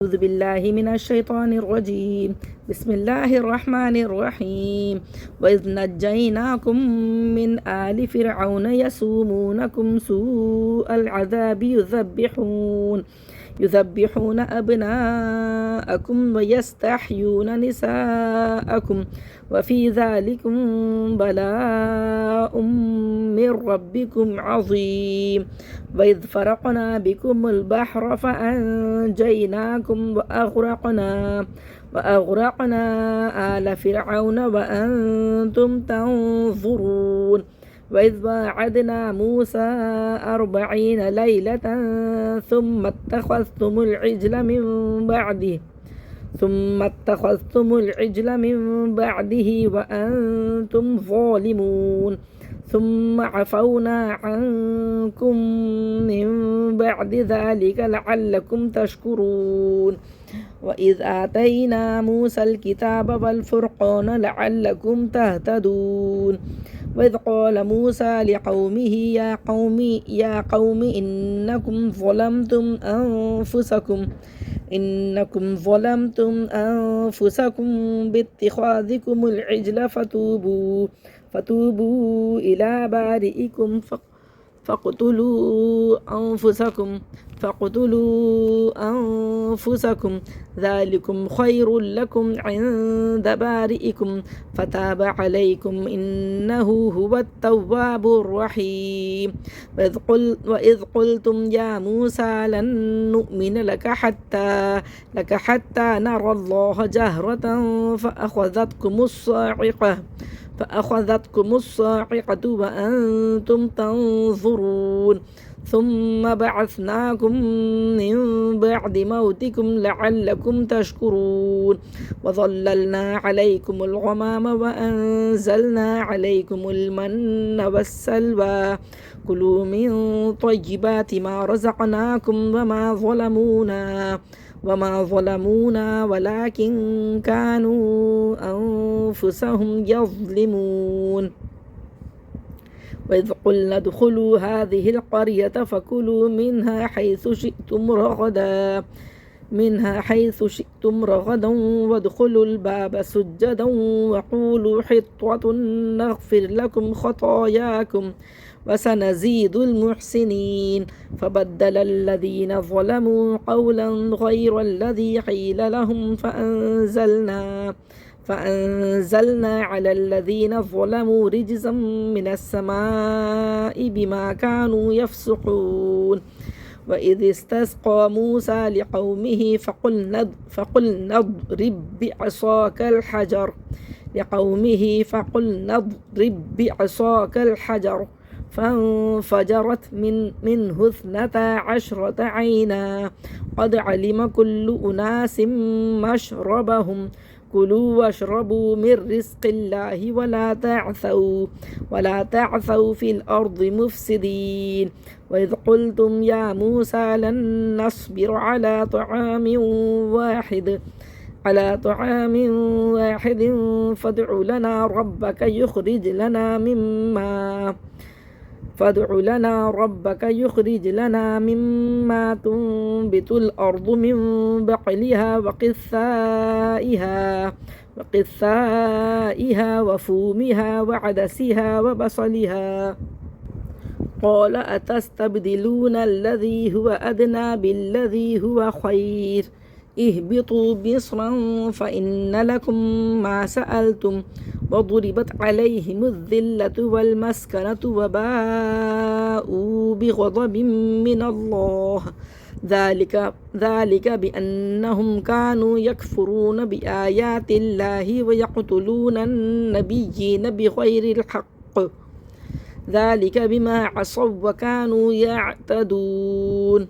أعوذ بالله من الشيطان الرجيم. بسم الله الرحمن الرحيم. وإذ نجيناكم من آل فرعون يسومونكم سوء العذاب يذبحون أبناءكم ويستحيون نساءكم وفي ذلكم بلاء من ربكم عظيم. وإذ فرقنا بكم البحر فأنجيناكم وأغرقنا آل فرعون وأنتم تنظرون. وإذ واعدنا موسى 40 ليلة ثم اتخذتم العجل من بعده وأنتم ظالمون. ثم عفونا عنكم من بعد ذلك لعلكم تشكرون. وإذ آتينا موسى الكتاب والفرقان لعلكم تهتدون. وإذ قال موسى لقومه يا قوم إنكم ظلمتم أنفسكم باتخاذكم العجل فتوبوا إلى بارئكم فاقتلوا أنفسكم ذلكم خير لكم عند بارئكم فتاب عليكم إنه هو التواب الرحيم. وإذ قلتم يا موسى لن نؤمن لك حتى نرى الله جهرة فأخذتكم الصاعقة وأنتم تنظرون. ثم بعثناكم من بعد موتكم لعلكم تشكرون. وظللنا عليكم الغمام وأنزلنا عليكم المن والسلوى كلوا من طيبات ما رزقناكم وما ظلمونا ولكن كانوا أنفسهم يظلمون. وإذ قلنا ادخلوا هذه القرية فكلوا منها حيث شئتم رغدا وادخلوا الباب سجدا وقولوا حطة نغفر لكم خطاياكم وسنزيد المحسنين. فبدل الذين ظلموا قولا غير الذي قيل لهم فأنزلنا على الذين ظلموا رجزا من السماء بما كانوا يفسقون. وإذ استسقى موسى لقومه فقلنا اضرب بعصاك الحجر فانفجرت منه 12 عينا قد علم كل أناس مشربهم كلوا واشربوا من رزق الله ولا تعثوا في الأرض مفسدين. وإذ قلتم يا موسى لن نصبر على طعام واحد فادع لنا ربك يخرج لنا مما تنبت الأرض من بقلها وقثائها وفومها وعدسها وبصلها. قال أتستبدلون الذي هو أدنى بالذي هو خير اهبطوا مصرا فإن لكم ما سألتم وضربت عليهم الذلة والمسكنة وباءوا بغضب من الله ذلك بأنهم كانوا يكفرون بآيات الله ويقتلون النبيين بغير الحق ذلك بما عصوا وكانوا يعتدون.